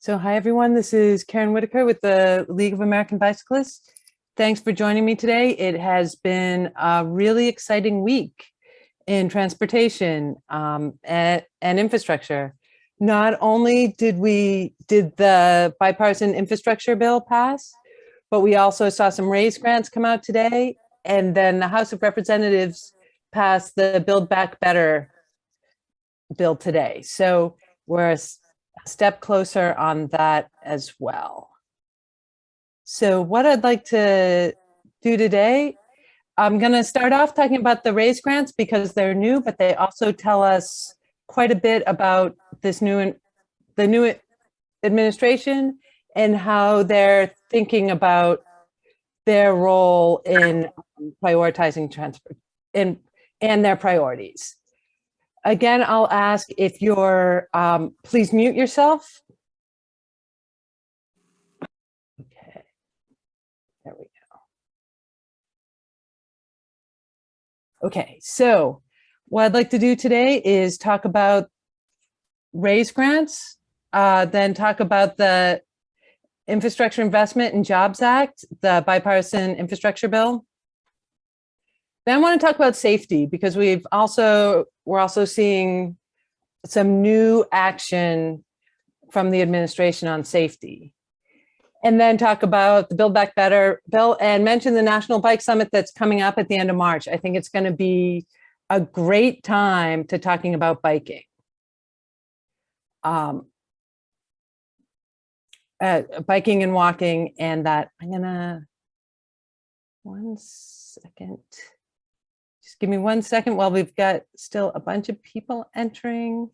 So hi, everyone. This is Caron Whitaker with the League of American Bicyclists. Thanks for joining me today. It has been a really exciting week in transportation and infrastructure. Not only did the bipartisan infrastructure bill pass, but we also saw some raise grants come out today. And then the House of Representatives passed the Build Back Better bill today. So we're a step closer on that as well. So what I'd like to do today, I'm going to start off talking about the raise grants because they're new, but they also tell us quite a bit about the new administration and how they're thinking about their role in prioritizing transport and their priorities. Again, I'll ask if you're, please mute yourself. Okay, there we go. Okay, so what I'd like to do today is talk about raise grants, then talk about the Infrastructure Investment and Jobs Act, the bipartisan infrastructure bill. Then I want to talk about safety because we're also seeing some new action from the administration on safety. And then talk about the Build Back Better bill and mention the National Bike Summit that's coming up at the end of March. I think it's going to be a great time to talking about biking. Biking and walking, and that I'm gonna, one second. Just give me 1 second while we've got still a bunch of people entering.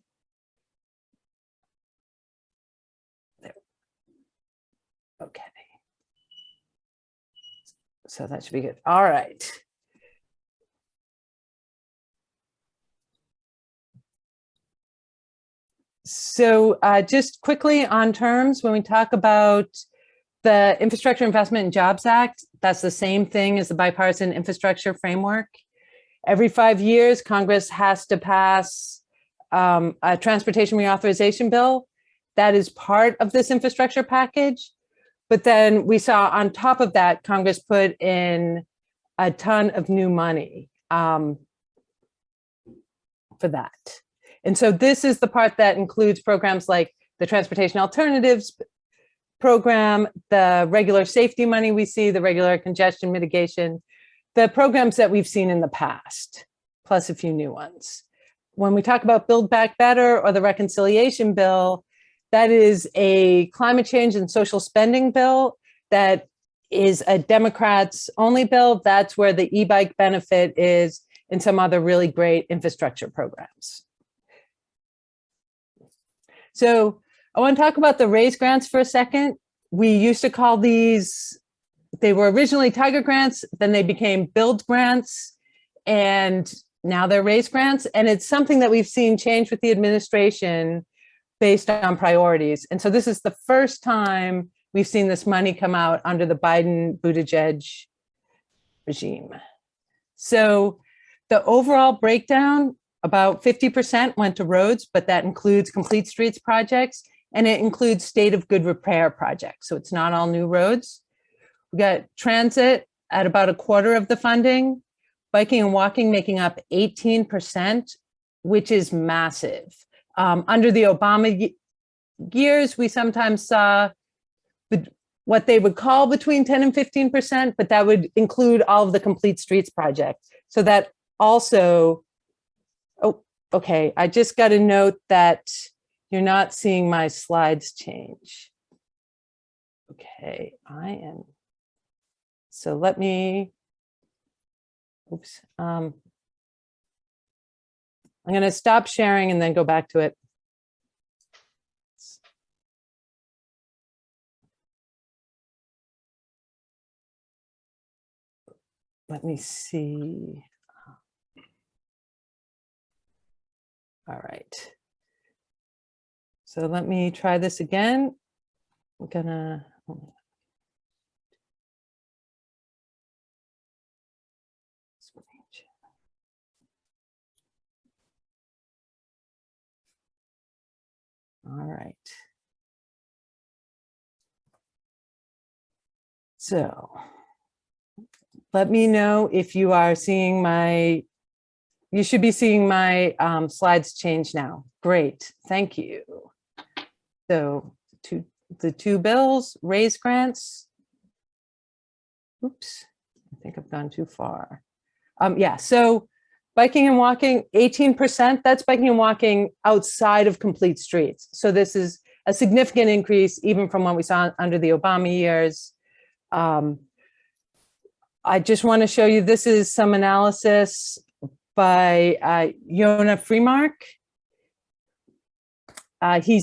There. Okay. So that should be good. All right. So just quickly on terms, when we talk about the Infrastructure Investment and Jobs Act, that's the same thing as the bipartisan infrastructure framework. Every 5 years, Congress has to pass a transportation reauthorization bill. That is part of this infrastructure package. But then we saw on top of that, Congress put in a ton of new money for that. And so this is the part that includes programs like the Transportation Alternatives program, the regular safety money we see, the regular congestion mitigation, the programs that we've seen in the past, plus a few new ones. When we talk about Build Back Better or the reconciliation bill, that is a climate change and social spending bill that is a Democrats only bill. That's where the e-bike benefit is and some other really great infrastructure programs. So I want to talk about the raise grants for a second. We used to call these, they were originally Tiger grants, then they became Build grants, and now they're raise grants. And it's something that we've seen change with the administration based on priorities. And so this is the first time we've seen this money come out under the Biden-Buttigieg regime. So the overall breakdown, about 50% went to roads, but that includes complete streets projects, and it includes state of good repair projects. So it's not all new roads. We got transit at about a quarter of the funding, biking and walking making up 18%, which is massive. Under the Obama years, we sometimes saw what they would call between 10 and 15%, but that would include all of the complete streets projects. So that also, oh, okay, I just got a note that you're not seeing my slides change. Okay, I am. So let me, oops. I'm going to stop sharing and then go back to it. Let me see. All right. So let me try this again. I'm gonna. All right. So let me know if you are seeing you should be seeing my slides change now. Great, thank you. So the two bills, raise grants. Oops, I think I've gone too far. Yeah, so biking and walking, 18%, that's biking and walking outside of complete streets. So this is a significant increase even from what we saw under the Obama years. I just want to show you, this is some analysis by Yona Freemark. He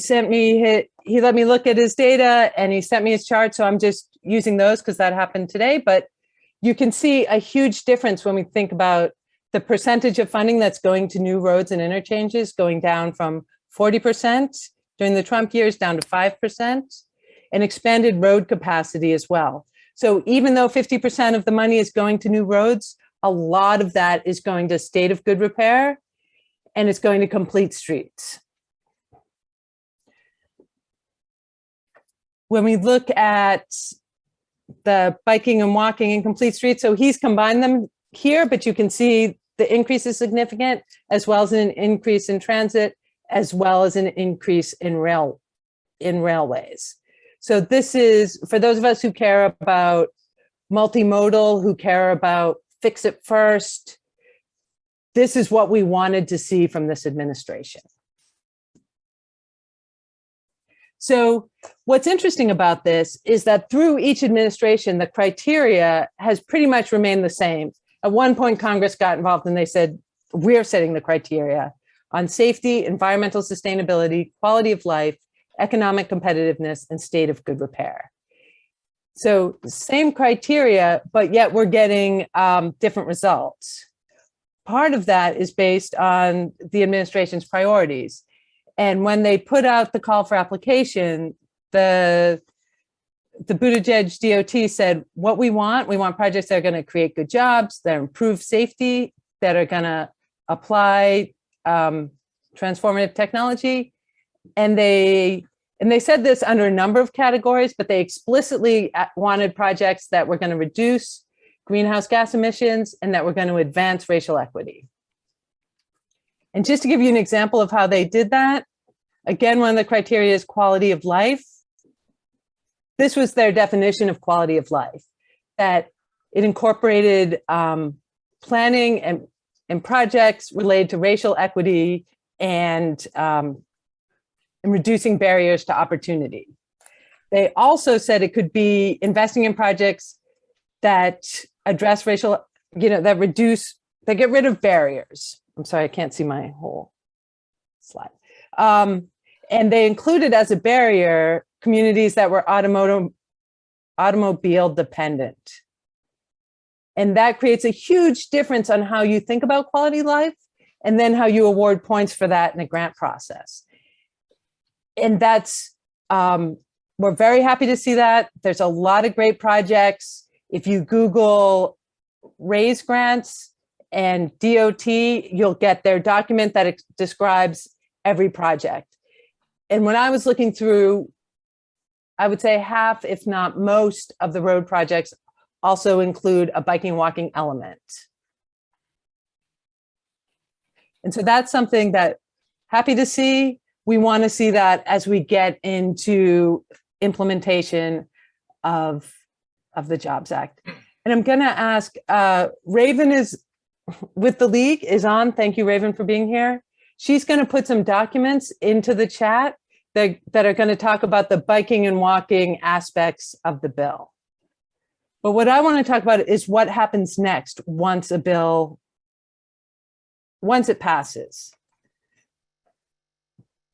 let me look at his data and he sent me his chart. So I'm just using those because that happened today. But you can see a huge difference when we think about the percentage of funding that's going to new roads and interchanges, going down from 40% during the Trump years down to 5%, and expanded road capacity as well. So even though 50% of the money is going to new roads, a lot of that is going to state of good repair, and it's going to complete streets. When we look at the biking and walking in complete streets, so he's combined them here, but you can see the increase is significant, as well as an increase in transit, as well as an increase in railways. So this is, for those of us who care about multimodal, who care about fix it first, this is what we wanted to see from this administration. So what's interesting about this is that through each administration, the criteria has pretty much remained the same. At one point, Congress got involved and they said, we're setting the criteria on safety, environmental sustainability, quality of life, economic competitiveness, and state of good repair. So same criteria, but yet we're getting different results. Part of that is based on the administration's priorities. And when they put out the call for application, the Buttigieg DOT said, what we want projects that are going to create good jobs, that improve safety, that are going to apply transformative technology. And they said this under a number of categories, but they explicitly wanted projects that were going to reduce greenhouse gas emissions and that were going to advance racial equity. And just to give you an example of how they did that, again, one of the criteria is quality of life. This was their definition of quality of life, that it incorporated planning and projects related to racial equity and reducing barriers to opportunity. They also said it could be investing in projects that address racial, that get rid of barriers. I'm sorry, I can't see my whole slide. And they included as a barrier communities that were automobile dependent. And that creates a huge difference on how you think about quality of life and then how you award points for that in a grant process. And that's, we're very happy to see that. There's a lot of great projects. If you Google raise grants and DOT, you'll get their document that describes every project. And when I was looking through, I would say half, if not most, of the road projects also include a biking and walking element. And so that's something that happy to see. We want to see that as we get into implementation of the Jobs Act. And I'm going to ask, Raven is with the league, is on. Thank you, Raven, for being here. She's going to put some documents into the chat that are going to talk about the biking and walking aspects of the bill. But what I want to talk about is what happens next once it passes.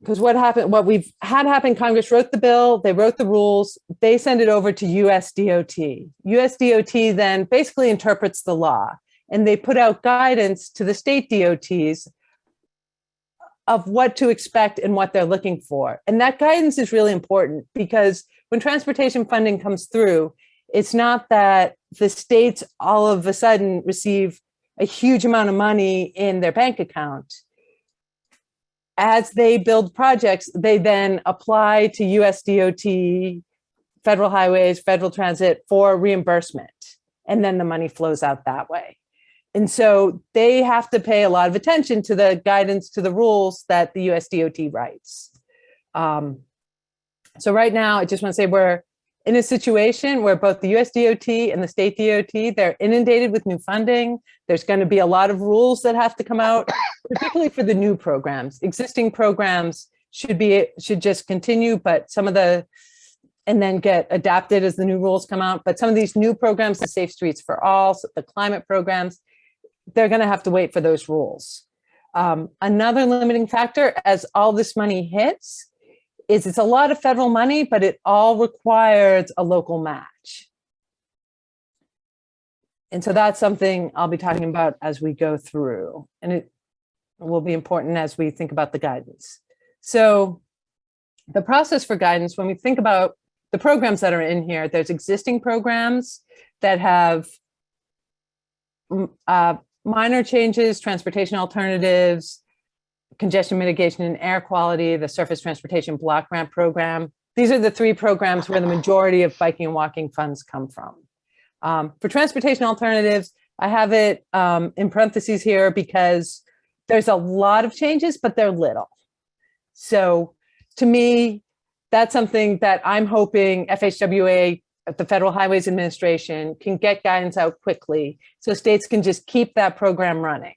Because what we've had happen, Congress wrote the bill, they wrote the rules, they send it over to USDOT. USDOT then basically interprets the law, and they put out guidance to the state DOTs of what to expect and what they're looking for. And that guidance is really important because when transportation funding comes through, it's not that the states all of a sudden receive a huge amount of money in their bank account. As they build projects, they then apply to USDOT federal highways, federal transit for reimbursement. And then the money flows out that way. And so they have to pay a lot of attention to the guidance, to the rules that the US DOT writes. So right now, I just want to say we're in a situation where both the US DOT and the state DOT, they're inundated with new funding. There's going to be a lot of rules that have to come out, particularly for the new programs. Existing programs should just continue, but some of the, and then get adapted as the new rules come out. But some of these new programs, the Safe Streets for All, the climate programs, they're going to have to wait for those rules. Another limiting factor as all this money hits is it's a lot of federal money, but it all requires a local match. And so that's something I'll be talking about as we go through, and it will be important as we think about the guidance. So the process for guidance, when we think about the programs that are in here, there's existing programs that have minor changes, transportation alternatives, congestion mitigation and air quality, the surface transportation block grant program. These are the three programs where the majority of biking and walking funds come from. For transportation alternatives, I have it in parentheses here because there's a lot of changes, but they're little. So to me, that's something that I'm hoping FHWA, the Federal Highways Administration, can get guidance out quickly so states can just keep that program running.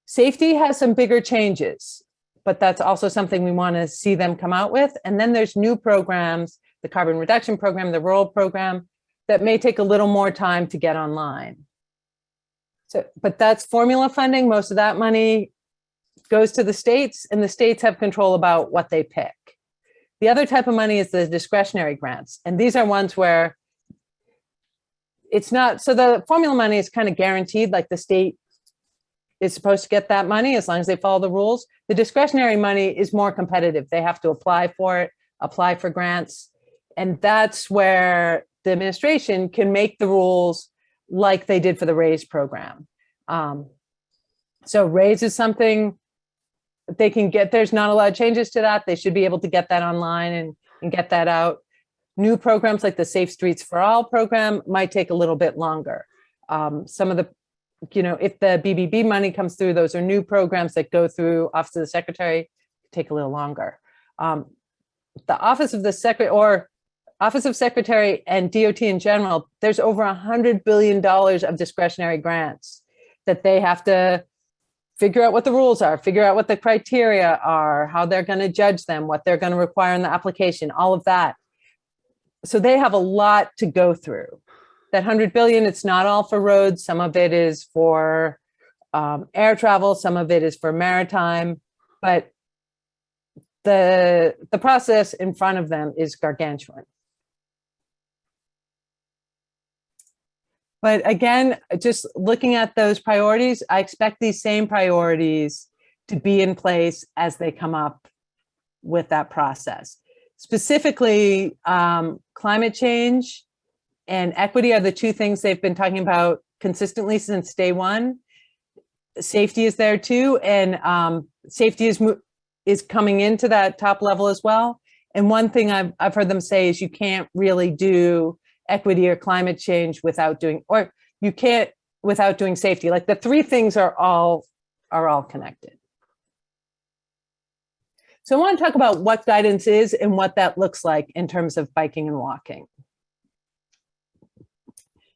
Safety has some bigger changes, but that's also something we want to see them come out with. And then there's new programs, the carbon reduction program, the rural program, that may take a little more time to get online. So, but that's formula funding. Most of that money goes to the states, and the states have control about what they pick. The other type of money is the discretionary grants. And these are ones where it's not, so the formula money is kind of guaranteed, like the state is supposed to get that money as long as they follow the rules. The discretionary money is more competitive. They have to apply for it, apply for grants. And that's where the administration can make the rules like they did for the RAISE program. So RAISE is something they can get. There's not a lot of changes to that. They should be able to get that online and get that out. New programs like the Safe Streets for All program might take a little bit longer. Some of the, if the BBB money comes through, those are new programs that go through Office of the Secretary, take a little longer. The Office of the Secretary, or Office of Secretary and DOT in general, there's over $100 billion of discretionary grants that they have to figure out what the rules are, figure out what the criteria are, how they're going to judge them, what they're going to require in the application, all of that. So they have a lot to go through. That $100 billion, it's not all for roads. Some of it is for air travel. Some of it is for maritime. But the process in front of them is gargantuan. But again, just looking at those priorities, I expect these same priorities to be in place as they come up with that process. Specifically, climate change and equity are the two things they've been talking about consistently since day one. Safety is there too, and safety is coming into that top level as well. And one thing I've heard them say is you can't really do equity or climate change without doing, or you can't without doing safety. Like the three things are all connected. So I want to talk about what guidance is and what that looks like in terms of biking and walking.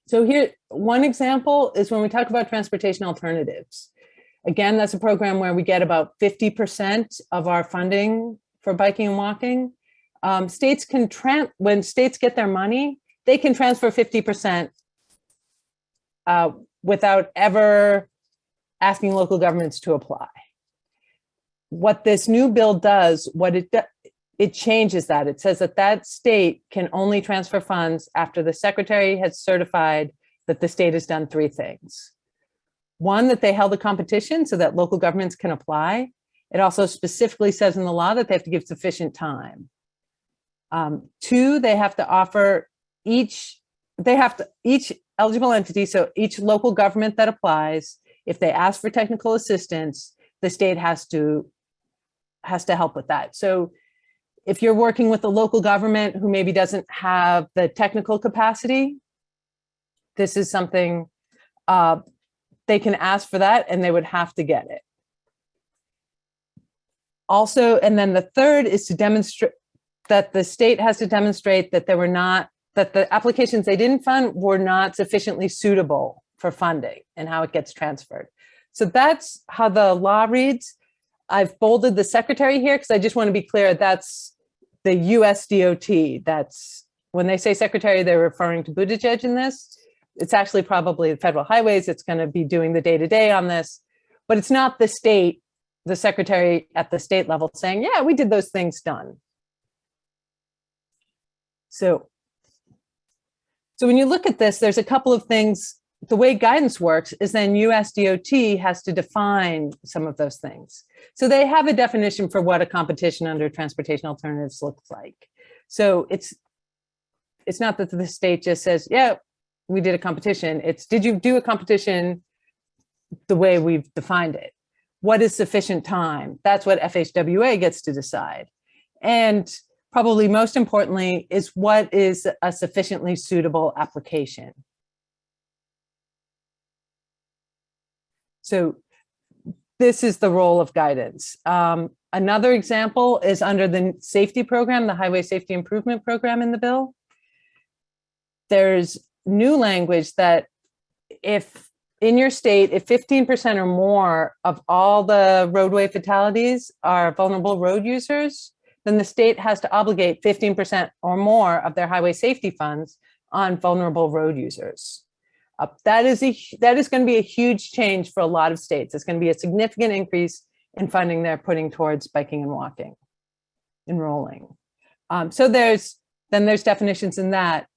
So here, one example is when we talk about transportation alternatives. Again, that's a program where we get about 50% of our funding for biking and walking. States can, when states get their money, they can transfer 50% without ever asking local governments to apply. What this new bill does, it changes that. It says that that state can only transfer funds after the secretary has certified that the state has done three things. One, that they held a competition so that local governments can apply. It also specifically says in the law that they have to give sufficient time. Two, they have to offer each eligible entity, so each local government that applies, if they ask for technical assistance, the state has to help with that. So If you're working with a local government who maybe doesn't have the technical capacity, this is something they can ask for that and they would have to get it. Also, and then the third is to demonstrate that the state has to demonstrate that that the applications they didn't fund were not sufficiently suitable for funding and how it gets transferred. So that's how the law reads. I've bolded the secretary here because I just want to be clear, that's the US DOT. That's when they say secretary, they're referring to Buttigieg in this. It's actually probably the Federal Highways. It's going to be doing the day-to-day on this, but it's not the state, the secretary at the state level saying, yeah, we did those things done. So when you look at this, there's a couple of things. The way guidance works is then US DOT has to define some of those things. So they have a definition for what a competition under transportation alternatives looks like. So it's not that the state just says, yeah, we did a competition. It's, did you do a competition the way we've defined it? What is sufficient time? That's what FHWA gets to decide. And probably most importantly is what is a sufficiently suitable application. So this is the role of guidance. Another example is under the safety program, the Highway Safety Improvement Program in the bill. There's new language that if in your state, if 15% or more of all the roadway fatalities are vulnerable road users, then the state has to obligate 15% or more of their highway safety funds on vulnerable road users. That is going to be a huge change for a lot of states. It's going to be a significant increase in funding they're putting towards biking and walking, enrolling. So there's definitions in that.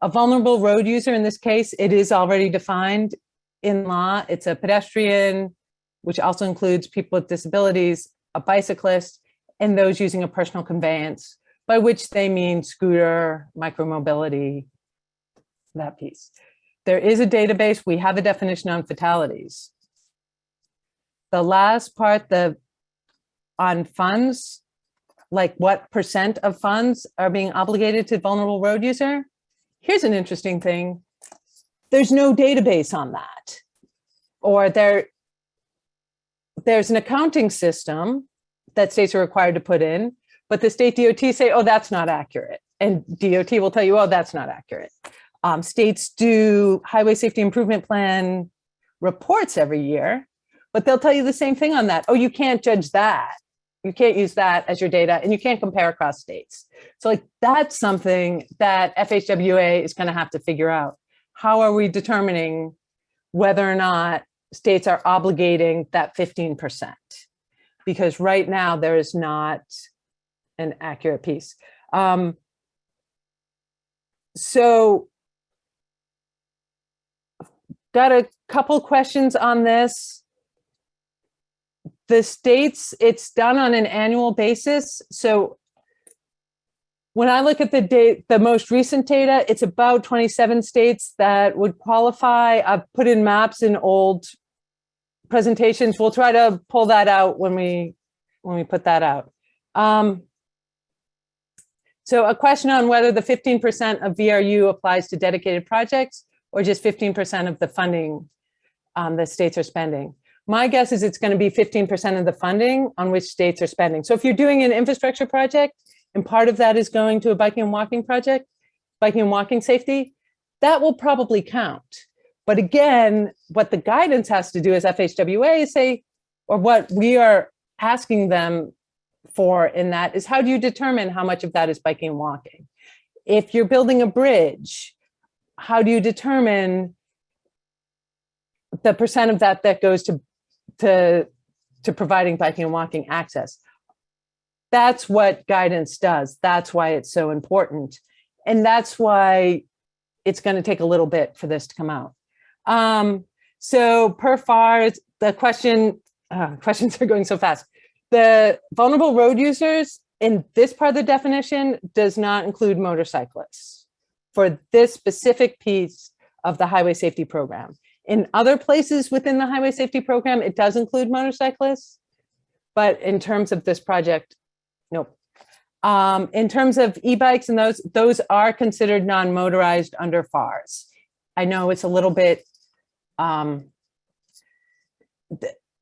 A vulnerable road user, in this case, it is already defined in law. It's a pedestrian, which also includes people with disabilities, a bicyclist, and those using a personal conveyance, by which they mean scooter, micromobility, that piece. There is a database. We have a definition on fatalities. The last part, on funds, like what % of funds are being obligated to vulnerable road user. Here's an interesting thing. There's no database on that. Or there's an accounting system that states are required to put in, but the state DOT say, oh, that's not accurate. And DOT will tell you, oh, that's not accurate. States do highway safety improvement plan reports every year, but they'll tell you the same thing on that. Oh, you can't judge that. You can't use that as your data, and you can't compare across states. So like that's something that FHWA is going to have to figure out. How are we determining whether or not states are obligating that 15%? Because right now there is not an accurate piece. So got a couple questions on this. The states, it's done on an annual basis. So when I look at the most recent data, it's about 27 states that would qualify. I've put in maps in old presentations. We'll try to pull that out when we put that out. So a question on whether the 15% of VRU applies to dedicated projects or just 15% of the funding that states are spending. My guess is it's going to be 15% of the funding on which states are spending. So if you're doing an infrastructure project and part of that is going to a biking and walking project, biking and walking safety, that will probably count. But again, what the guidance has to do as FHWA is say, or what we are asking them for in that is, how do you determine how much of that is biking and walking? If you're building a bridge, how do you determine the % of that that goes to providing biking and walking access? That's what guidance does. That's why it's so important. And that's why it's going to take a little bit for this to come out. So per FAR, the questions are going so fast. The vulnerable road users in this part of the definition does not include motorcyclists for this specific piece of the highway safety program. In other places within the highway safety program, it does include motorcyclists, but in terms of this project, nope. In terms of e-bikes and those are considered non-motorized under FARs. I know it's a little bit,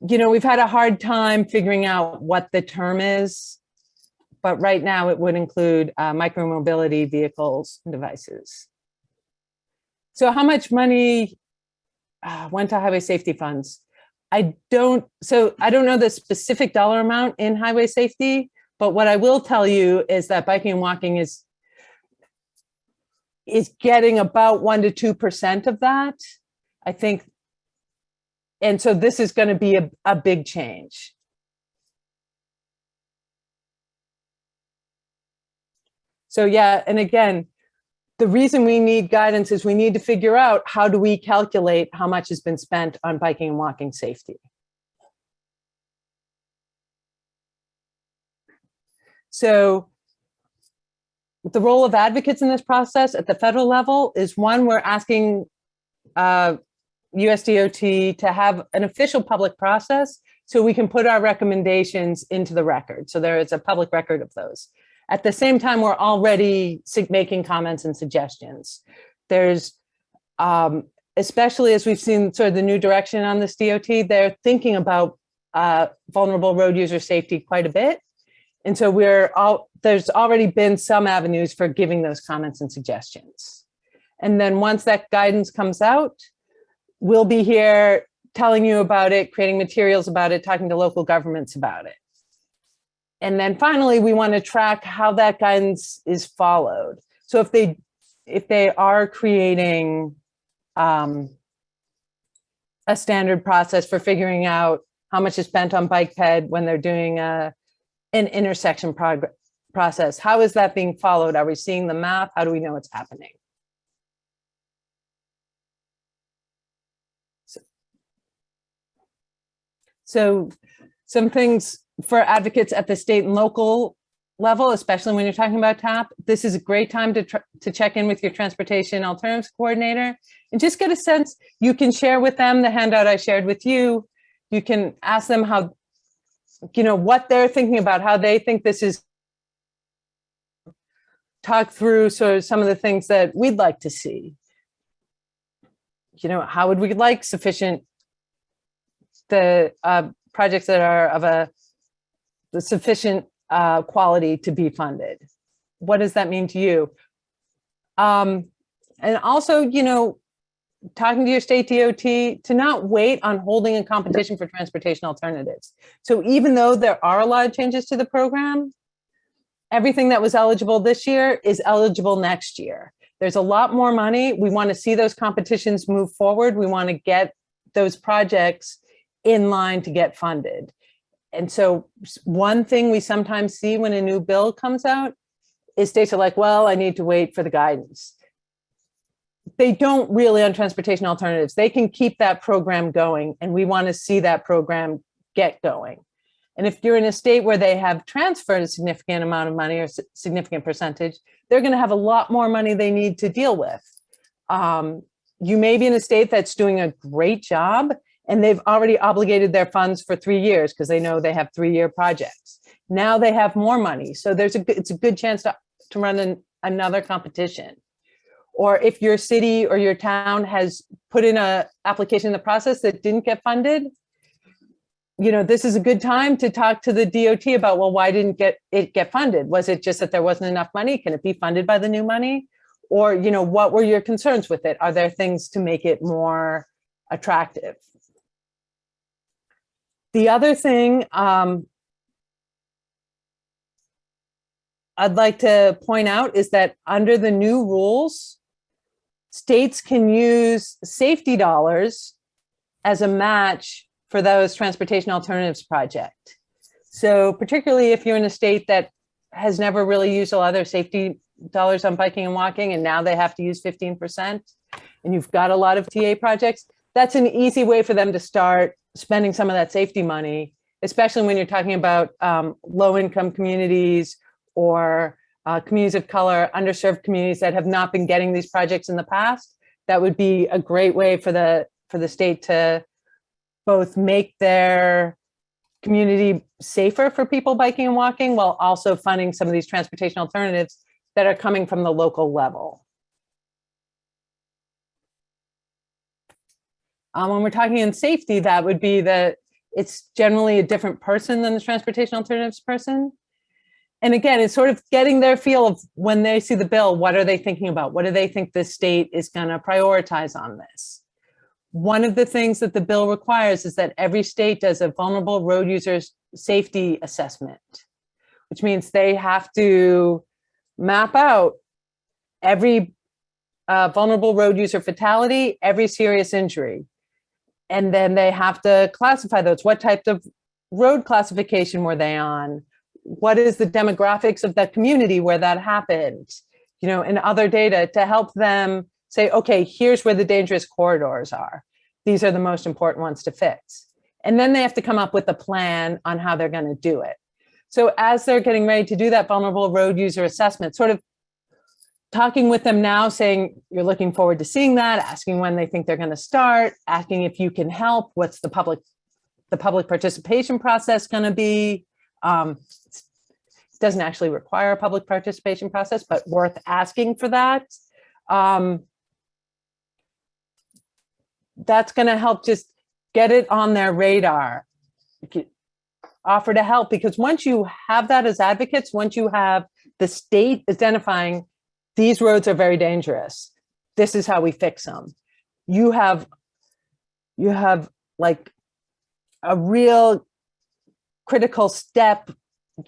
we've had a hard time figuring out what the term is, but right now it would include micromobility vehicles and devices. So how much money went to highway safety funds? I don't know the specific dollar amount in highway safety, but what I will tell you is that biking and walking is getting about 1% to 2% of that, I think. And so this is going to be a big change. So yeah, and again, the reason we need guidance is we need to figure out how do we calculate how much has been spent on biking and walking safety. So the role of advocates in this process at the federal level is, one, we're asking USDOT to have an official public process so we can put our recommendations into the record. So there is a public record of those. At the same time, we're already making comments and suggestions. There's, especially as we've seen sort of the new direction on this DOT, they're thinking about vulnerable road user safety quite a bit. And so there's already been some avenues for giving those comments and suggestions. And then once that guidance comes out, we'll be here telling you about it, creating materials about it, talking to local governments about it. And then finally, we want to track how that guidance is followed. So if they are creating a standard process for figuring out how much is spent on bike ped when they're doing an intersection process, how is that being followed? Are we seeing the map? How do we know it's happening? So some things for advocates at the state and local level, especially when you're talking about TAP, this is a great time to check in with your transportation alternatives coordinator and just get a sense. You can share with them the handout I shared with you. You can ask them how, what they're thinking about, how they think this is. Talk through sort of some of the things that we'd like to see. How would we like sufficient, the projects that are of the sufficient quality to be funded? What does that mean to you? And also, talking to your state DOT to not wait on holding a competition for transportation alternatives. So even though there are a lot of changes to the program, everything that was eligible this year is eligible next year. There's a lot more money. We want to see those competitions move forward. We want to get those projects in line to get funded. And so one thing we sometimes see when a new bill comes out is states are like, well, I need to wait for the guidance. They don't really on transportation alternatives. They can keep that program going, and we want to see that program get going. And if you're in a state where they have transferred a significant amount of money or significant percentage, they're going to have a lot more money they need to deal with. You may be in a state that's doing a great job and they've already obligated their funds for 3 years because they know they have 3-year projects. Now they have more money. So it's a good chance to run another competition. Or if your city or your town has put in an application in the process that didn't get funded, this is a good time to talk to the DOT about, well, why didn't it get funded? Was it just that there wasn't enough money? Can it be funded by the new money? Or, what were your concerns with it? Are there things to make it more attractive? The other thing I'd like to point out is that under the new rules, states can use safety dollars as a match for those transportation alternatives project. So particularly if you're in a state that has never really used a lot of their safety dollars on biking and walking, and now they have to use 15%, and you've got a lot of TA projects, that's an easy way for them to start spending some of that safety money, especially when you're talking about low-income communities or communities of color, underserved communities that have not been getting these projects in the past. That would be a great way for the state to both make their community safer for people biking and walking, while also funding some of these transportation alternatives that are coming from the local level. When we're talking in safety, that would be that it's generally a different person than the transportation alternatives person. And again, it's sort of getting their feel of when they see the bill, what are they thinking about? What do they think the state is going to prioritize on this? One of the things that the bill requires is that every state does a vulnerable road users safety assessment, which means they have to map out every vulnerable road user fatality, every serious injury. And then they have to classify those. What type of road classification were they on? What is the demographics of that community where that happened? You know, and other data to help them say, okay, here's where the dangerous corridors are. These are the most important ones to fix. And then they have to come up with a plan on how they're going to do it. So as they're getting ready to do that vulnerable road user assessment, sort of talking with them now, saying, you're looking forward to seeing that, asking when they think they're going to start, asking if you can help, what's the public participation process going to be? It doesn't actually require a public participation process, but worth asking for that. That's going to help just get it on their radar, offer to help, because once you have that as advocates, once you have the state identifying these roads are very dangerous, this is how we fix them, you have like a real critical step,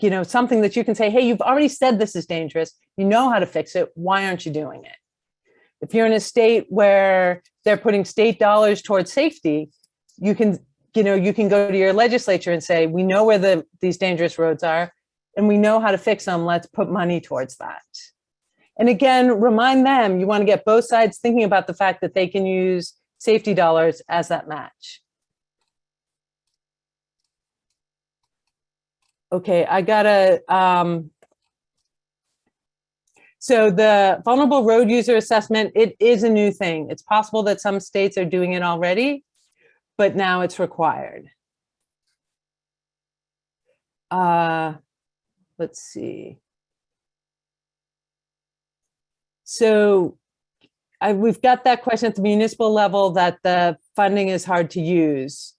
you know, something that you can say, hey, you've already said this is dangerous, you know how to fix it, why aren't you doing it? If you're in a state where they're putting state dollars towards safety, you can go to your legislature and say, we know where these dangerous roads are, and we know how to fix them, let's put money towards that. And again, remind them, you want to get both sides thinking about the fact that they can use safety dollars as that match. Okay, I gotta, so the vulnerable road user assessment, it is a new thing. It's possible that some states are doing it already, but now it's required. Let's see. So we've got that question at the municipal level that the funding is hard to use.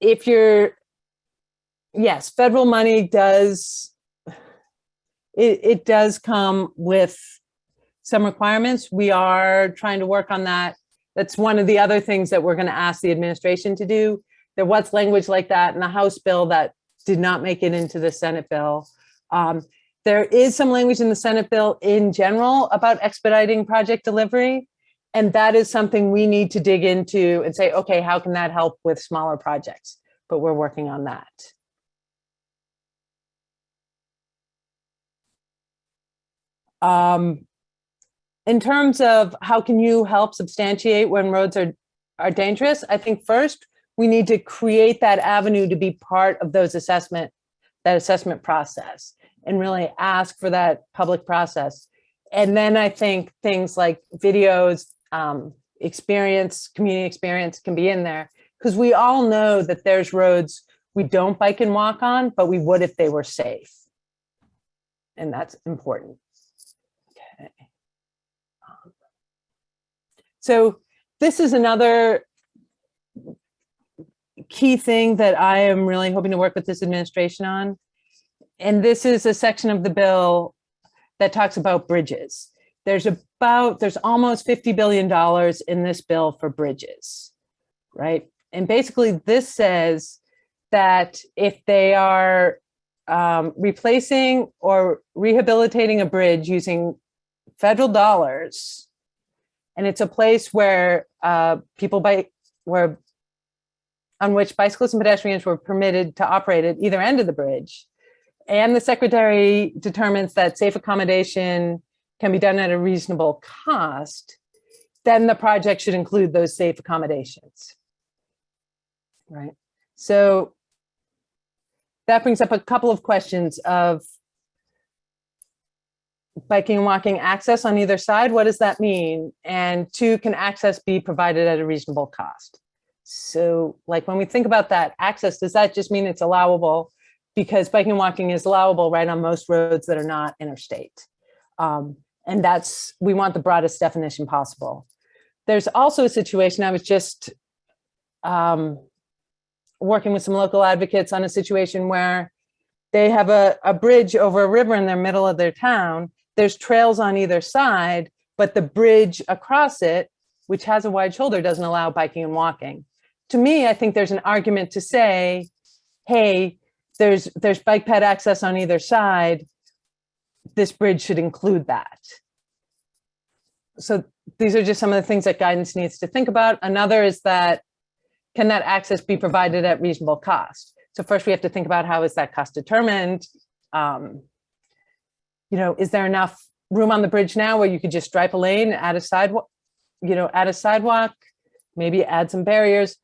If you're, yes, federal money does, it does come with some requirements. We are trying to work on that. That's one of the other things that we're going to ask the administration to do. There was language like that in the House bill that did not make it into the Senate bill. There is some language in the Senate bill in general about expediting project delivery. And that is something we need to dig into and say, okay, how can that help with smaller projects? But we're working on that. In terms of how can you help substantiate when roads are dangerous, I think first we need to create that avenue to be part of that assessment process, and really ask for that public process. And then I think things like videos, community experience can be in there, because we all know that there's roads we don't bike and walk on, but we would if they were safe. And that's important. Okay. So this is another key thing that I am really hoping to work with this administration on. And this is a section of the bill that talks about bridges. There's almost $50 billion in this bill for bridges, right? And basically this says that if they are replacing or rehabilitating a bridge using federal dollars, and it's a place where on which bicyclists and pedestrians were permitted to operate at either end of the bridge, and the secretary determines that safe accommodation can be done at a reasonable cost, then the project should include those safe accommodations, right? So that brings up a couple of questions of biking and walking access on either side. What does that mean? And two, can access be provided at a reasonable cost? So like when we think about that access, does that just mean it's allowable? Because biking and walking is allowable right on most roads that are not interstate. And we want the broadest definition possible. There's also a situation, I was just working with some local advocates on a situation where they have a bridge over a river in the middle of their town. There's trails on either side, but the bridge across it, which has a wide shoulder, doesn't allow biking and walking. To me, I think there's an argument to say, hey, there's bike ped access on either side. This bridge should include that. So these are just some of the things that guidance needs to think about. Another is that, can that access be provided at reasonable cost? So first we have to think about, how is that cost determined? Is there enough room on the bridge now where you could just stripe a lane, add a sidewalk, maybe add some barriers?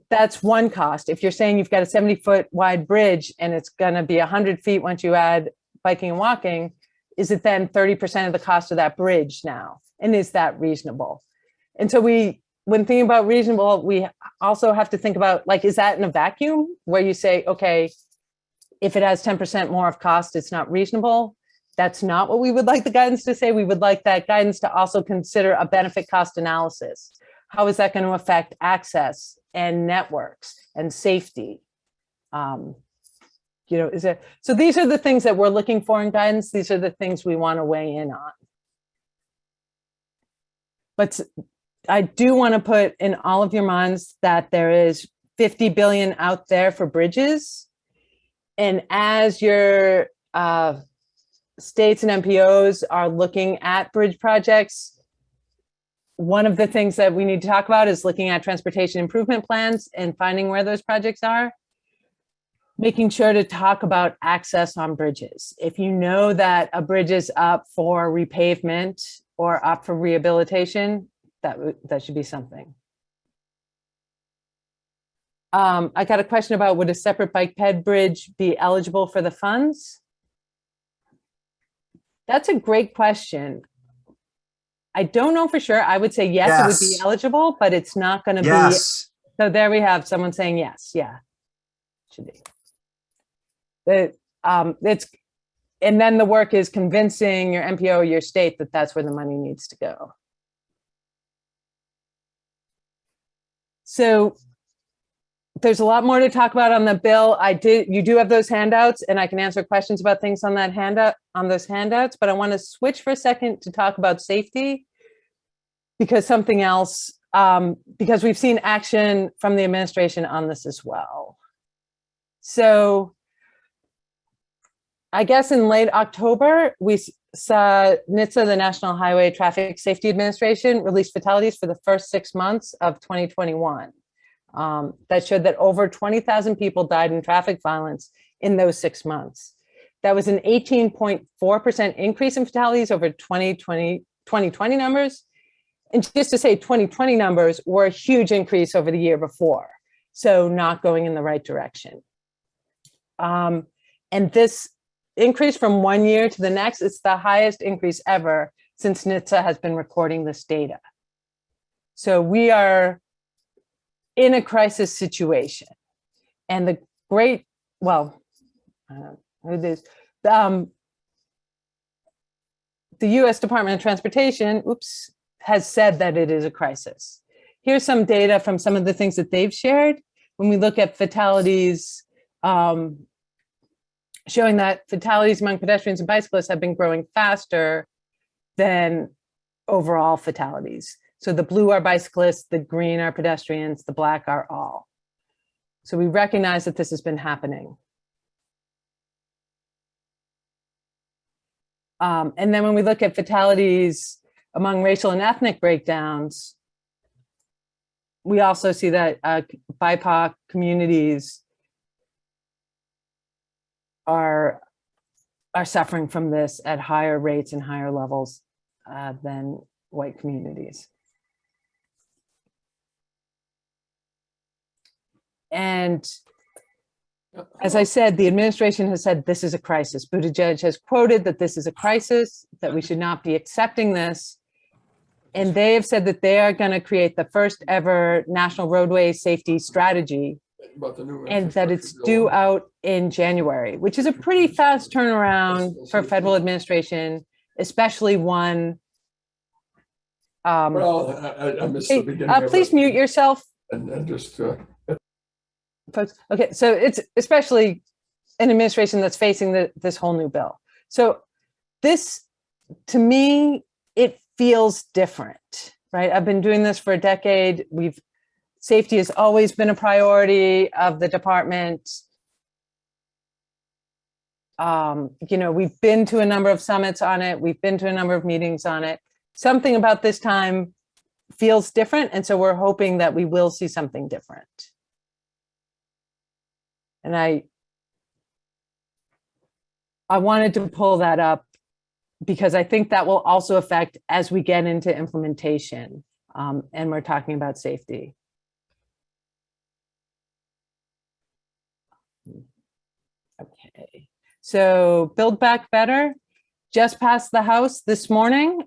That's one cost. If you're saying you've got a 70-foot wide bridge and it's going to be 100 feet once you add biking and walking, is it then 30% of the cost of that bridge now? And is that reasonable? And so when thinking about reasonable, we also have to think about, like, is that in a vacuum where you say, okay, if it has 10% more of cost, it's not reasonable? That's not what we would like the guidance to say. We would like that guidance to also consider a benefit cost analysis. How is that going to affect access and networks and safety? So these are the things that we're looking for in guidance. These are the things we want to weigh in on. But I do want to put in all of your minds that there is 50 billion out there for bridges. And as your states and MPOs are looking at bridge projects, one of the things that we need to talk about is looking at transportation improvement plans and finding where those projects are. Making sure to talk about access on bridges. If you know that a bridge is up for repavement or up for rehabilitation, that should be something. I got a question about, would a separate bike ped bridge be eligible for the funds? That's a great question. I don't know for sure. I would say yes, it would be eligible, but it's not going to be. So there we have someone saying yes. Yeah, should be. And then the work is convincing your MPO or your state that that's where the money needs to go. So there's a lot more to talk about on the bill. You do have those handouts, and I can answer questions about things on that handout, on those handouts, but I want to switch for a second to talk about safety, because something else, because we've seen action from the administration on this as well. So I guess in late October, we saw NHTSA, the National Highway Traffic Safety Administration, release fatalities for the first 6 months of 2021. That showed that over 20,000 people died in traffic violence in those 6 months. That was an 18.4% increase in fatalities over 2020 numbers. And just to say, 2020 numbers were a huge increase over the year before. So not going in the right direction. And this increase from one year to the next, it's the highest increase ever since NHTSA has been recording this data. So we are in a crisis situation. And the US Department of Transportation, has said that it is a crisis. Here's some data from some of the things that they've shared. When we look at fatalities, showing that fatalities among pedestrians and bicyclists have been growing faster than overall fatalities. So the blue are bicyclists, the green are pedestrians, the black are all. So we recognize that this has been happening. And then when we look at fatalities among racial and ethnic breakdowns, we also see that BIPOC communities are suffering from this at higher rates and higher levels than white communities. And as I said, the administration has said this is a crisis. Buttigieg has quoted that this is a crisis, that we should not be accepting this. And they have said that they are going to create the first ever national roadway safety strategy, and that it's due out in January, which is a pretty fast turnaround for federal administration, especially one. Well, I missed the beginning. Please mute yourself. And just folks. Okay, so it's especially an administration that's facing this whole new bill. So this, to me, it feels different, right? I've been doing this for a decade. Safety has always been a priority of the department. You know, we've been to a number of summits on it. We've been to a number of meetings on it. Something about this time feels different. And so we're hoping that we will see something different. And I wanted to pull that up because I think that will also affect as we get into implementation, and we're talking about safety. Okay, so Build Back Better just passed the House this morning.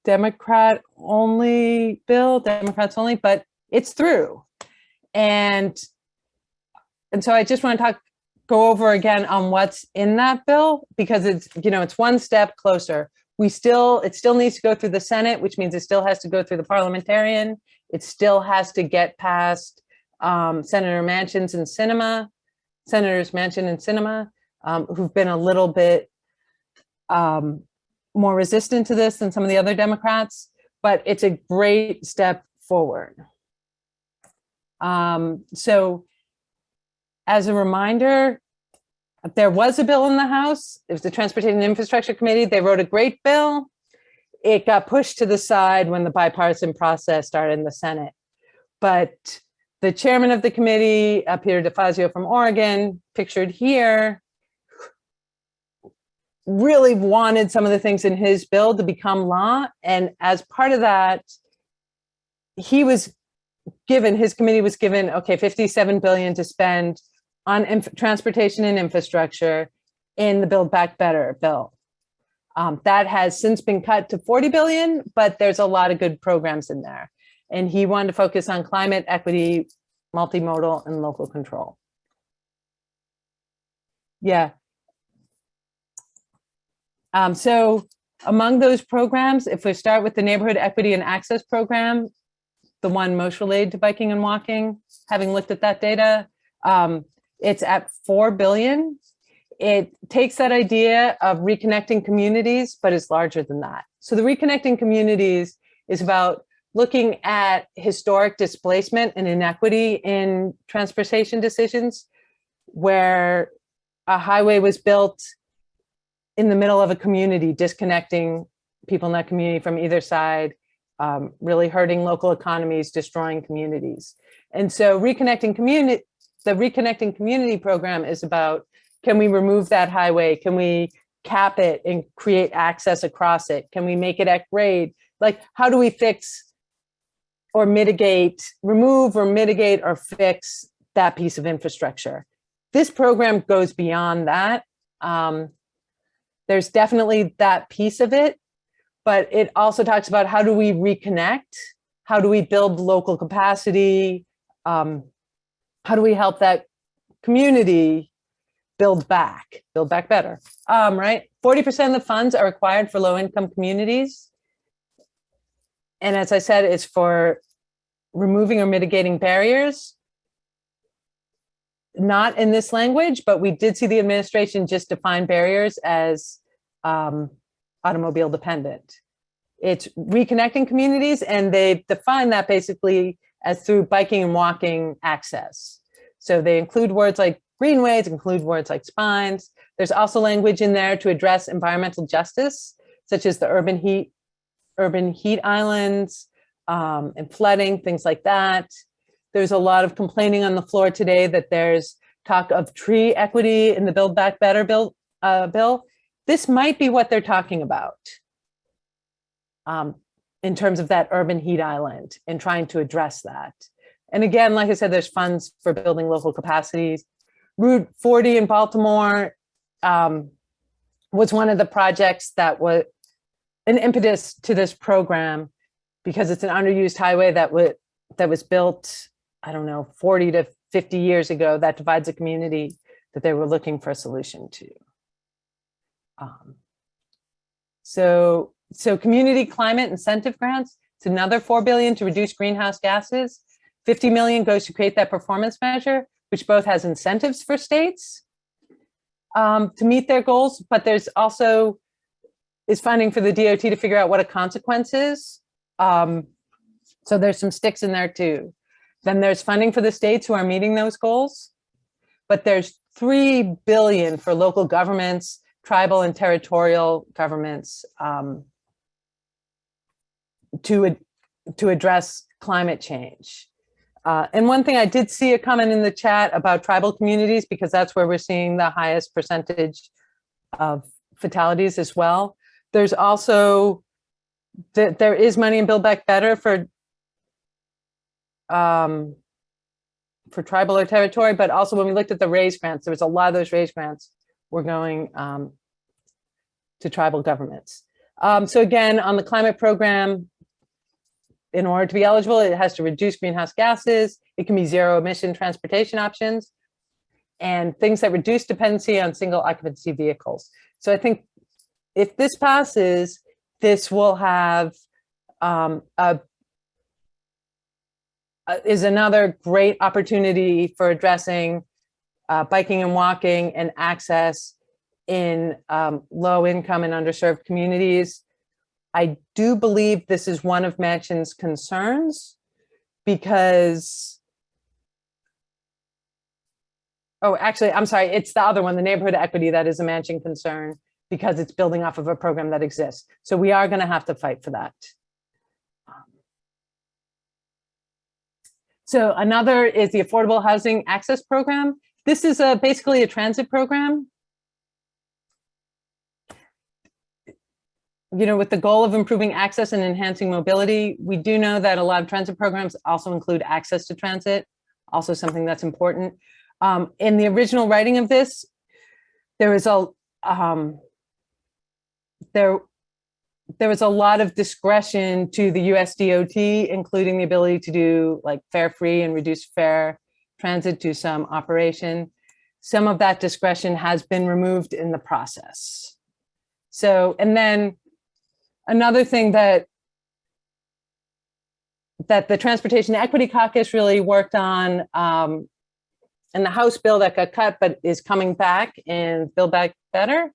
Democrats only, but it's through. And so I just want to go over again on what's in that bill, because it's, you know, it's one step closer. It still needs to go through the Senate, which means it still has to go through the parliamentarian. It still has to get past Senators Manchin and Sinema, who've been a little bit more resistant to this than some of the other Democrats, but it's a great step forward. So as a reminder, there was a bill in the House. It was the Transportation and Infrastructure Committee. They wrote a great bill. It got pushed to the side when the bipartisan process started in the Senate. But the chairman of the committee, Peter DeFazio from Oregon, pictured here, really wanted some of the things in his bill to become law. And as part of that, his committee was given, okay, $57 billion to spend on transportation and infrastructure in the Build Back Better bill. That has since been cut to $40 billion, but there's a lot of good programs in there. And he wanted to focus on climate equity, multimodal, and local control. Yeah. So among those programs, if we start with the Neighborhood Equity and Access Program, the one most related to biking and walking, having looked at that data, it's at $4 billion. It takes that idea of reconnecting communities, but it's larger than that. So the reconnecting communities is about looking at historic displacement and inequity in transportation decisions, where a highway was built in the middle of a community, disconnecting people in that community from either side, really hurting local economies, destroying communities. And so the Reconnecting Community program is about, can we remove that highway? Can we cap it and create access across it? Can we make it at grade? Like, how do we fix or mitigate, remove or mitigate or fix that piece of infrastructure? This program goes beyond that. There's definitely that piece of it, but it also talks about how do we reconnect? How do we build local capacity? How do we help that community build back better, right? 40% of the funds are required for low-income communities. And as I said, it's for removing or mitigating barriers. Not in this language, but we did see the administration just define barriers as automobile dependent. It's reconnecting communities, and they define that basically as through biking and walking access. So they include words like greenways, include words like spines. There's also language in there to address environmental justice, such as the urban heat islands and flooding, things like that. There's a lot of complaining on the floor today that there's talk of tree equity in the Build Back Better bill. This might be what they're talking about in terms of that urban heat island and trying to address that. And again, like I said, there's funds for building local capacities. Route 40 in Baltimore was one of the projects that an impetus to this program because it's an underused highway that was built, I don't know, 40 to 50 years ago, that divides a community that they were looking for a solution to. So community climate incentive grants, it's another $4 billion to reduce greenhouse gases. 50 million goes to create that performance measure, which both has incentives for states to meet their goals, but there's also is funding for the DOT to figure out what a consequence is. So there's some sticks in there too. Then there's funding for the states who are meeting those goals, but there's $3 billion for local governments, tribal and territorial governments to address climate change. And one thing, I did see a comment in the chat about tribal communities, because that's where we're seeing the highest percentage of fatalities as well. There's also, there is money in Build Back Better for tribal or territory, but also when we looked at the raise grants, there was a lot of those raise grants were going to tribal governments. So again, on the climate program, in order to be eligible, it has to reduce greenhouse gases. It can be zero emission transportation options and things that reduce dependency on single occupancy vehicles. So I think if this passes, this will have is another great opportunity for addressing biking and walking and access in low income and underserved communities. I do believe this is one of Manchin's concerns because, oh, actually, I'm sorry, it's the other one, the neighborhood equity, that is a Manchin concern because it's building off of a program that exists. So we are going to have to fight for that. So another is the Affordable Housing Access Program. This is basically a transit program. You know, with the goal of improving access and enhancing mobility. We do know that a lot of transit programs also include access to transit, also something that's important. In the original writing of this, there was a there was a lot of discretion to the US DOT, including the ability to do like fare free and reduced fare transit to some operation. Some of that discretion has been removed in the process. So, and then another thing that the Transportation Equity Caucus really worked on in the House bill that got cut but is coming back in Build Back Better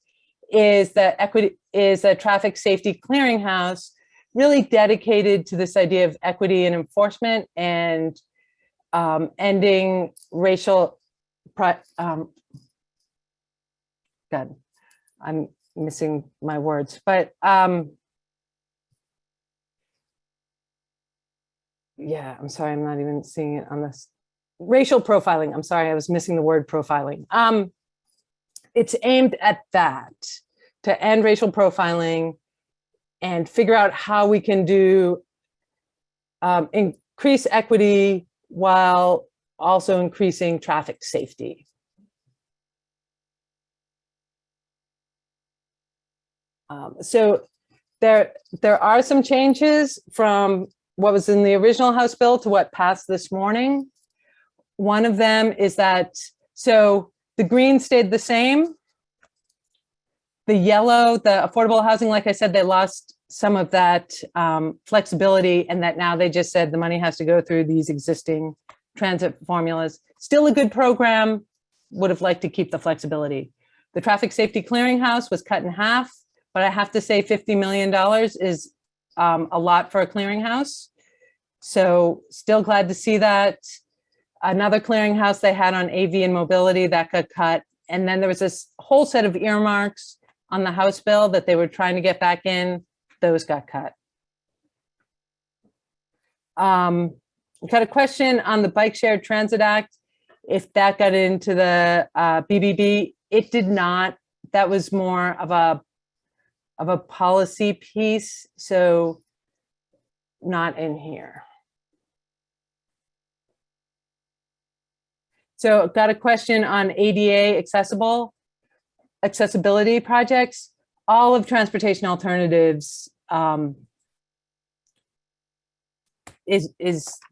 is that a traffic safety clearinghouse really dedicated to this idea of equity and enforcement and ending racial, God, I'm missing my words, but yeah, I'm sorry, I'm not even seeing it on this. Racial profiling, I'm sorry, I was missing the word profiling. It's aimed at that, to end racial profiling and figure out how we can do increase equity while also increasing traffic safety. So there are some changes from what was in the original House bill to what passed this morning. One of them is that, so the green stayed the same. The yellow, the affordable housing, like I said, they lost some of that flexibility, and that now they just said the money has to go through these existing transit formulas. Still a good program, would have liked to keep the flexibility. The Traffic Safety Clearinghouse was cut in half, but I have to say $50 million is a lot for a clearinghouse. So still glad to see that. Another clearinghouse they had on AV and mobility that got cut. And then there was this whole set of earmarks on the House bill that they were trying to get back in. Those got cut. Got a question on the Bike Shared Transit Act. If that got into the BBB, it did not. That was more of a policy piece, so not in here. So got a question on ADA accessibility projects. All of Transportation Alternatives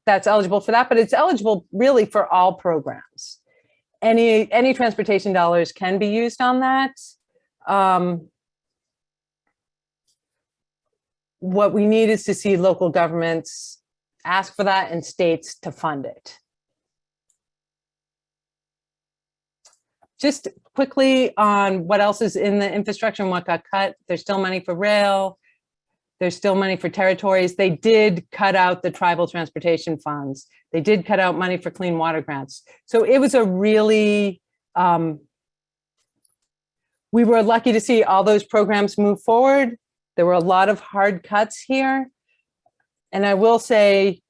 that's eligible for that, but it's eligible really for all programs. Any transportation dollars can be used on that. What we need is to see local governments ask for that and states to fund it. Just quickly on what else is in the infrastructure and what got cut. There's still money for rail. There's still money for territories. They did cut out the tribal transportation funds. They did cut out money for clean water grants. So it was a really, we were lucky to see all those programs move forward. There were a lot of hard cuts here. And I will say,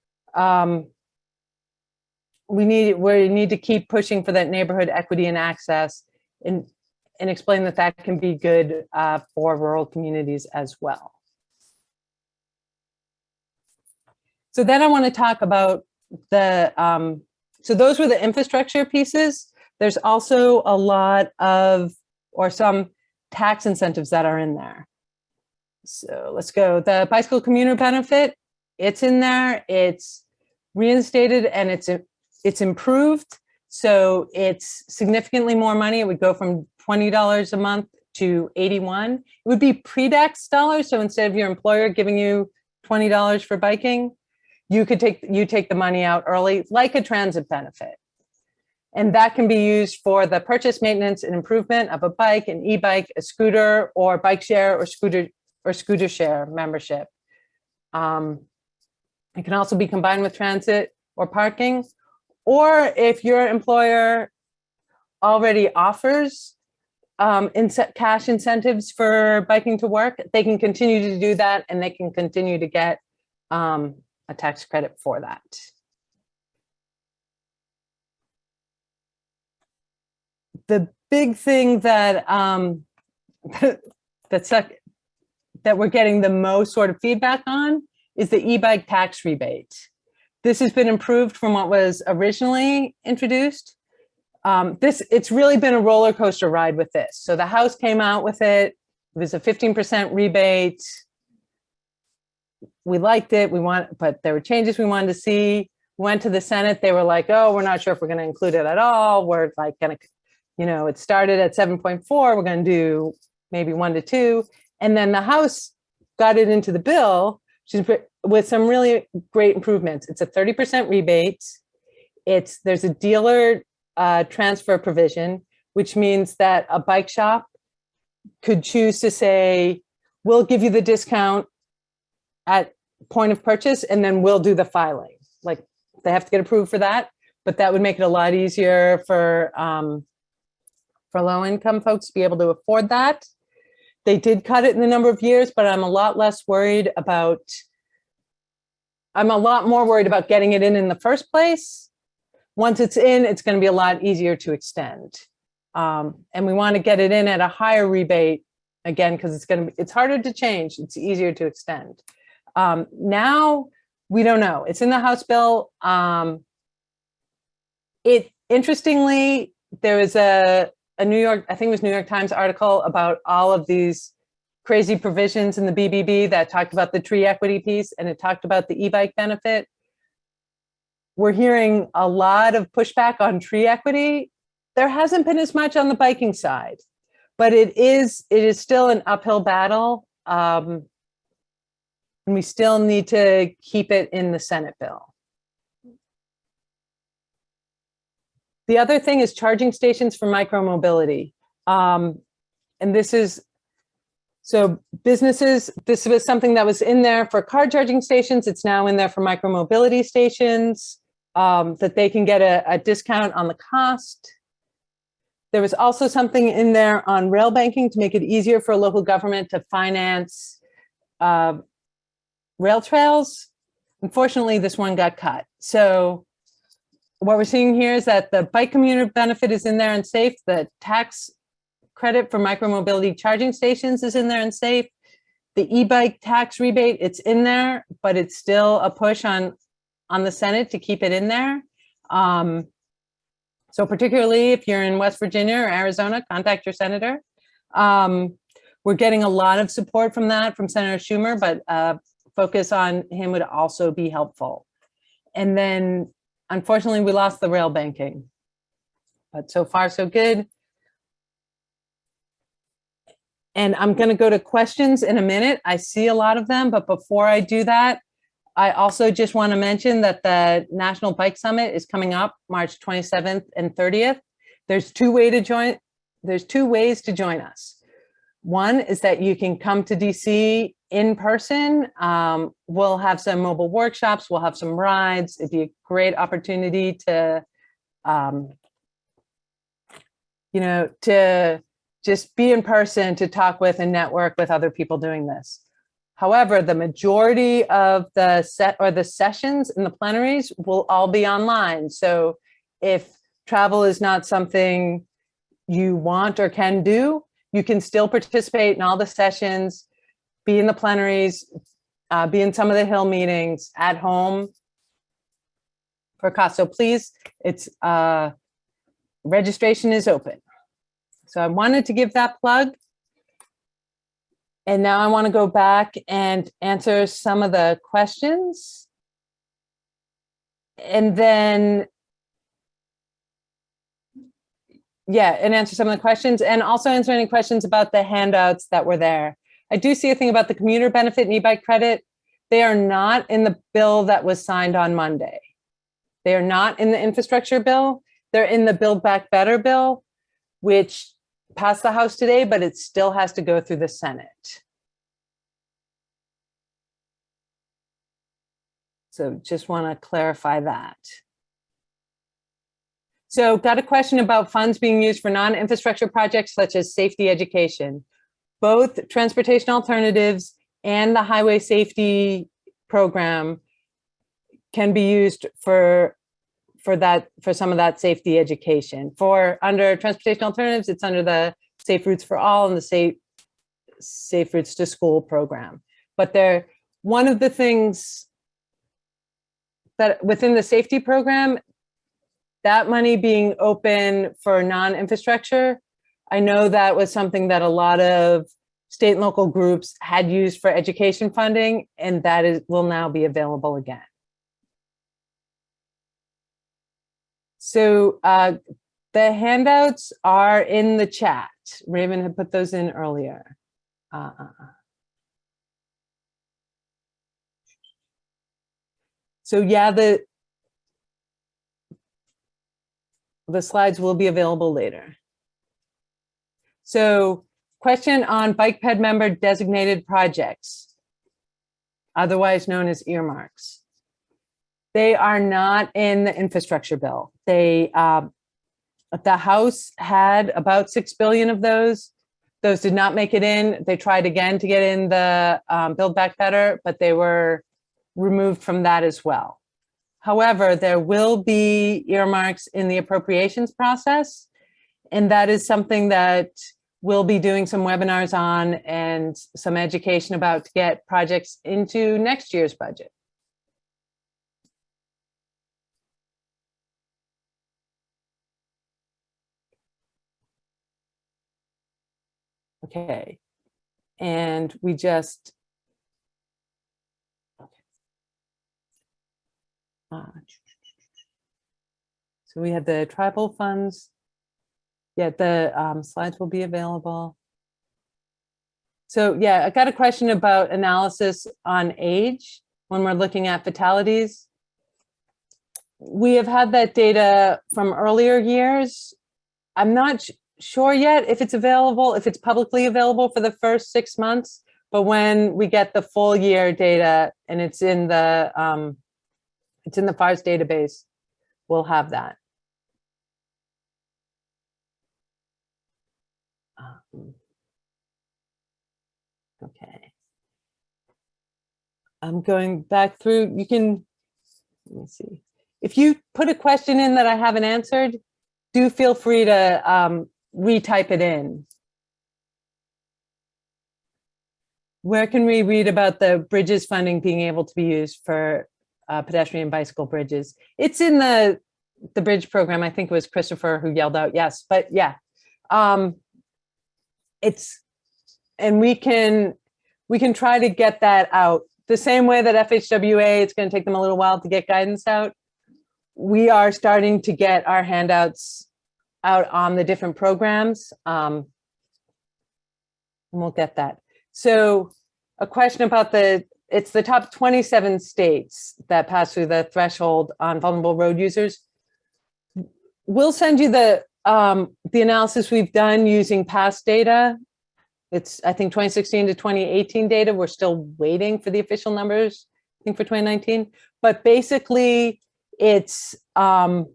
we need to keep pushing for that neighborhood equity and access and explain that that can be good for rural communities as well. So then I want to talk about the, so those were the infrastructure pieces. There's also a lot of, or some tax incentives that are in there. So let's go. The bicycle commuter benefit, it's in there, it's reinstated, and it's improved. So it's significantly more money. It would go from $20 a month to $81. It would be pre-tax dollars. So instead of your employer giving you $20 for biking, you take the money out early, like a transit benefit. And that can be used for the purchase, maintenance, and improvement of a bike, an e-bike, a scooter, or bike share or scooter share membership. It can also be combined with transit or parking. Or if your employer already offers cash incentives for biking to work, they can continue to do that, and they can continue to get a tax credit for that. The big thing that that we're getting the most sort of feedback on is the e-bike tax rebate. This has been improved from what was originally introduced. It's really been a roller coaster ride with this. So the House came out with it. It was a 15% rebate. We liked it. But there were changes we wanted to see. Went to the Senate. They were like, "Oh, we're not sure if we're going to include it at all. We're like going to, it started at 7.4. We're going to do maybe 1 to 2." And then the House got it into the bill with some really great improvements. It's a 30% rebate. There's a dealer transfer provision, which means that a bike shop could choose to say, "We'll give you the discount at point of purchase, and then we'll do the filing." Like, they have to get approved for that, but that would make it a lot easier for low-income folks to be able to afford that. They did cut it in the number of years, but I'm a lot more worried about getting it in the first place. Once it's in, it's going to be a lot easier to extend. And we want to get it in at a higher rebate, again, because it's harder to change. It's easier to extend. Now, we don't know. It's in the House bill. Interestingly, there was a New York Times article about all of these crazy provisions in the BBB that talked about the tree equity piece, and it talked about the e-bike benefit. We're hearing a lot of pushback on tree equity. There hasn't been as much on the biking side, but it is still an uphill battle. And we still need to keep it in the Senate bill. The other thing is charging stations for micromobility. And so businesses, this was something that was in there for car charging stations. It's now in there for micromobility stations, that they can get a discount on the cost. There was also something in there on rail banking to make it easier for a local government to finance rail trails. Unfortunately, this one got cut. So what we're seeing here is that the bike commuter benefit is in there and safe. The tax credit for micromobility charging stations is in there and safe. The e-bike tax rebate, it's in there, but it's still a push on the Senate to keep it in there. So particularly if you're in West Virginia or Arizona, contact your senator. We're getting a lot of support from that from Senator Schumer, but focus on him would also be helpful. And then, unfortunately, we lost the rail banking, but so far so good. And I'm going to go to questions in a minute. I see a lot of them, but before I do that, I also just want to mention that the National Bike Summit is coming up March 27th and 30th. There's two ways to join us. One is that you can come to DC in person. We'll have some mobile workshops. We'll have some rides. It'd be a great opportunity to, to just be in person, to talk with and network with other people doing this. However, the majority of the sessions in the plenaries will all be online. So if travel is not something you want or can do, you can still participate in all the sessions, be in the plenaries, be in some of the Hill meetings at home for cost. So please, it's registration is open. So I wanted to give that plug. And now I want to go back and answer some of the questions. And then, and answer some of the questions, and also answer any questions about the handouts that were there. I do see a thing about the commuter benefit and e-bike credit. They are not in the bill that was signed on Monday. They are not in the infrastructure bill. They're in the Build Back Better bill, which passed the House today, but it still has to go through the Senate. So just want to clarify that. So got a question about funds being used for non-infrastructure projects such as safety education. Both transportation alternatives and the highway safety program can be used for some of that safety education. Under transportation alternatives, it's under the Safe Routes for All and the Safe Routes to School program. But one of the things that within the safety program, that money being open for non-infrastructure, I know that was something that a lot of state and local groups had used for education funding, and that will now be available again. So the handouts are in the chat. Raven had put those in earlier. So yeah, the slides will be available later. So question on bike ped member designated projects, otherwise known as earmarks. They are not in the infrastructure bill. The House had about 6 billion of those. Those did not make it in. They tried again to get in the Build Back Better, but they were removed from that as well. However, there will be earmarks in the appropriations process, and that is something that we'll be doing some webinars on and some education about to get projects into next year's budget. Okay, and we just, so we had the tribal funds. Yeah, the slides will be available. So yeah, I got a question about analysis on age when we're looking at fatalities. We have had that data from earlier years. I'm not sure yet if it's available, if it's publicly available for the first 6 months, but when we get the full year data and it's in the FARS database, we'll have that. Okay. I'm going back through, you can, let me see. If you put a question in that I haven't answered, do feel free to retype it in. Where can we read about the bridges funding being able to be used for pedestrian bicycle bridges? It's in the bridge program. I think it was Christopher who yelled out yes, but yeah. and we can try to get that out. The same way that FHWA, it's going to take them a little while to get guidance out. We are starting to get our handouts out on the different programs. And we'll get that. So a question about it's the top 27 states that pass through the threshold on vulnerable road users. We'll send you the analysis we've done using past data. It's, I think, 2016 to 2018 data. We're still waiting for the official numbers, I think, for 2019. But basically, it's all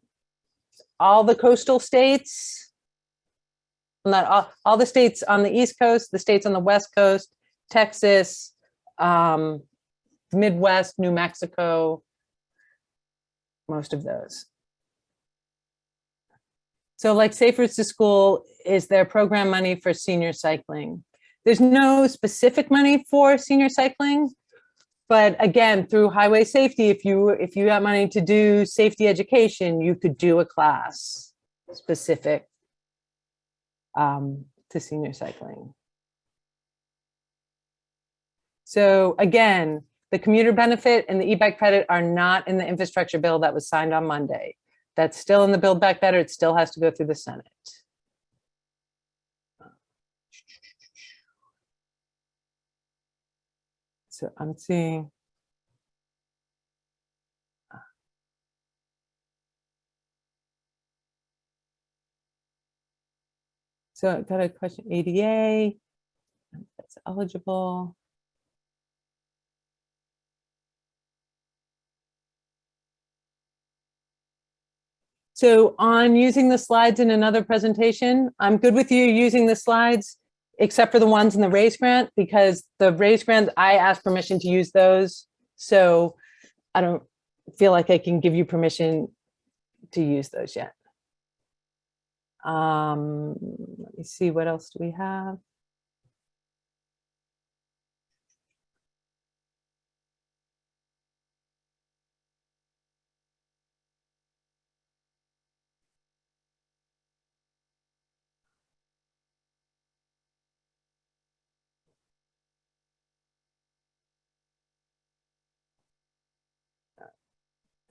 the coastal states, not all the states on the East Coast, the states on the West Coast, Texas, Midwest, New Mexico, most of those. So like Safe Routes to School is their program money for senior cycling. There's no specific money for senior cycling, but again, through highway safety, if you got money to do safety education, you could do a class specific to senior cycling. So again, the commuter benefit and the e-bike credit are not in the infrastructure bill that was signed on Monday. That's still in the Build Back Better. It still has to go through the Senate. So I'm seeing. So I got a question, ADA, that's eligible. So on using the slides in another presentation, I'm good with you using the slides, except for the ones in the raise grant, because the raise grant, I asked permission to use those. So I don't feel like I can give you permission to use those yet. Let me see, what else do we have?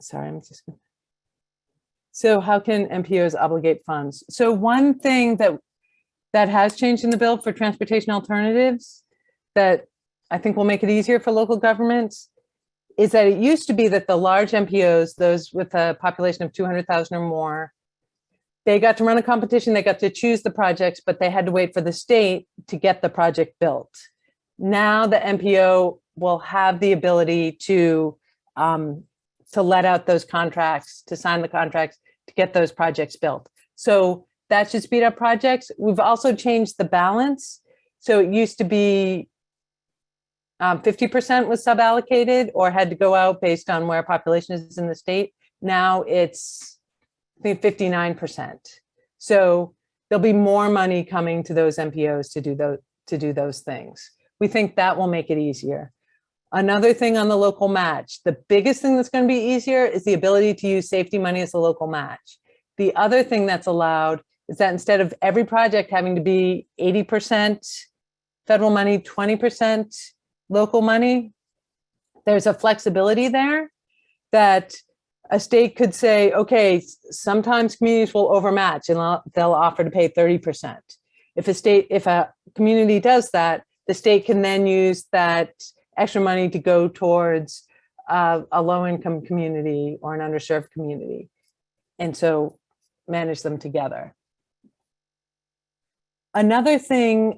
Sorry, I'm just. So how can MPOs obligate funds? So one thing that has changed in the bill for transportation alternatives that I think will make it easier for local governments is that it used to be that the large MPOs, those with a population of 200,000 or more, they got to run a competition, they got to choose the projects, but they had to wait for the state to get the project built. Now the MPO will have the ability to let out those contracts, to sign the contracts, to get those projects built. So that should speed up projects. We've also changed the balance. So it used to be 50% was sub-allocated or had to go out based on where population is in the state. Now it's, I think, 59%. So there'll be more money coming to those MPOs to do those things. We think that will make it easier. Another thing on the local match, the biggest thing that's going to be easier is the ability to use safety money as a local match. The other thing that's allowed is that instead of every project having to be 80% federal money, 20% local money, there's a flexibility there that a state could say, okay, sometimes communities will overmatch and they'll offer to pay 30%. If a community does that, the state can then use that extra money to go towards a low-income community or an underserved community, and so manage them together. Another thing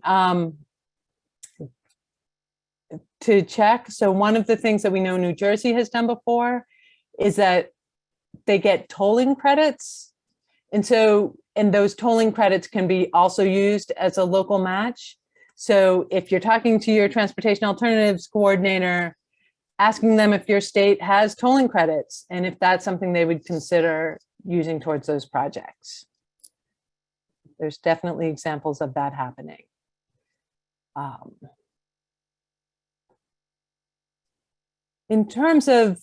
to check, so one of the things that we know New Jersey has done before is that they get tolling credits, and those tolling credits can be also used as a local match. So if you're talking to your transportation alternatives coordinator, asking them if your state has tolling credits and if that's something they would consider using towards those projects. There's definitely examples of that happening. In terms of,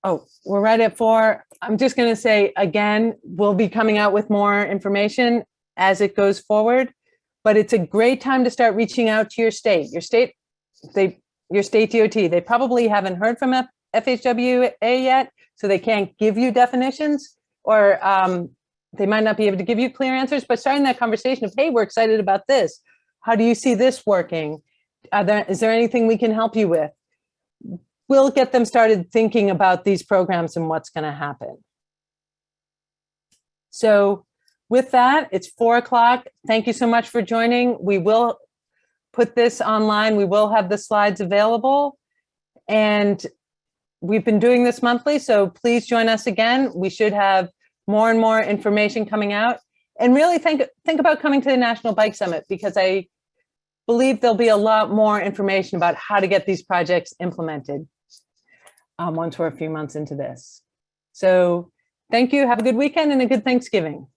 oh, we're right at 4. I'm just going to say, again, we'll be coming out with more information as it goes forward. but it's a great time to start reaching out to your state. Your state DOT, they probably haven't heard from FHWA yet, so they can't give you definitions, or they might not be able to give you clear answers, but starting that conversation of, hey, we're excited about this. How do you see this working? Is there anything we can help you with? We'll get them started thinking about these programs and what's going to happen. So with that, it's 4 o'clock. Thank you so much for joining. We will put this online. We will have the slides available. And we've been doing this monthly, so please join us again. We should have more and more information coming out. And really think about coming to the National Bike Summit, because I believe there'll be a lot more information about how to get these projects implemented once we're a few months into this. So thank you. Have a good weekend and a good Thanksgiving.